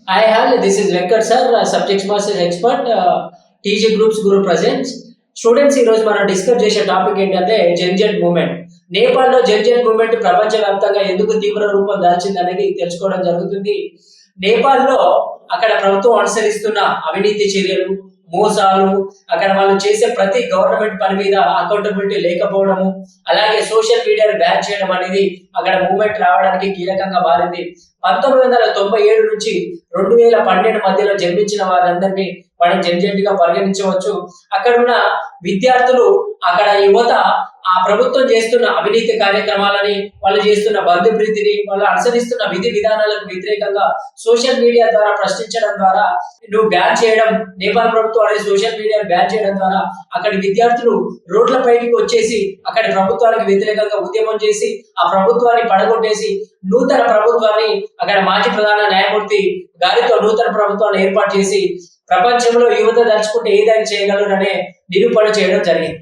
I have this is Venkat sir, subject master expert, TG groups group presents. Students ఈ రోజు మనం discuss చేసే topic ఏంటంటే జెన్జెట్ movement. నేపాల్లో జెన్జెట్ మూవ్మెంట్ ప్రపంచవ్యాప్తంగా ఎందుకు తీవ్ర రూపం దాల్చింది అనేది తెలుసుకోవడం జరుగుతుంది. నేపాల్లో అక్కడ ప్రభుత్వం అనుసరిస్తున్న అవినీతి చర్యలు, మోసాలు, అక్కడ వాళ్ళు చేసే ప్రతి గవర్నమెంట్ పని మీద అకౌంటబిలిటీ లేకపోవడము, అలాగే సోషల్ మీడియాను బ్యాన్ చేయడం అనేది అక్కడ మూవ్మెంట్ రావడానికి కీలకంగా మారింది. 1997 నుంచి 2012 మధ్యలో జన్మించిన వారందరినీ మనం జెన్జెట్ గా పరిగణించవచ్చు. అక్కడున్న విద్యార్థులు, అక్కడ యువత ఆ ప్రభుత్వం చేస్తున్న అవినీతి కార్యక్రమాలని, వాళ్ళు చేస్తున్న బంధుప్రీతిని, వాళ్ళు అనుసరిస్తున్న విధి విధానాలకు వ్యతిరేకంగా సోషల్ మీడియా ద్వారా ప్రశ్నించడం ద్వారా నువ్వు బ్యాన్ చేయడం, నేపాల్ ప్రభుత్వం అనేది సోషల్ మీడియా బ్యాన్ చేయడం ద్వారా అక్కడి విద్యార్థులు రోడ్ల పైకి వచ్చేసి అక్కడి ప్రభుత్వానికి వ్యతిరేకంగా ఉద్యమం చేసి ఆ ప్రభుత్వాన్ని పడగొట్టేసి నూతన ప్రభుత్వాన్ని, అక్కడ మాజీ ప్రధాన న్యాయమూర్తి గారితో నూతన ప్రభుత్వాన్ని ఏర్పాటు చేసి ప్రపంచంలో యువత దలుచుకుంటే ఏదైనా చేయగలరనే నిరూపణ చేయడం జరిగింది.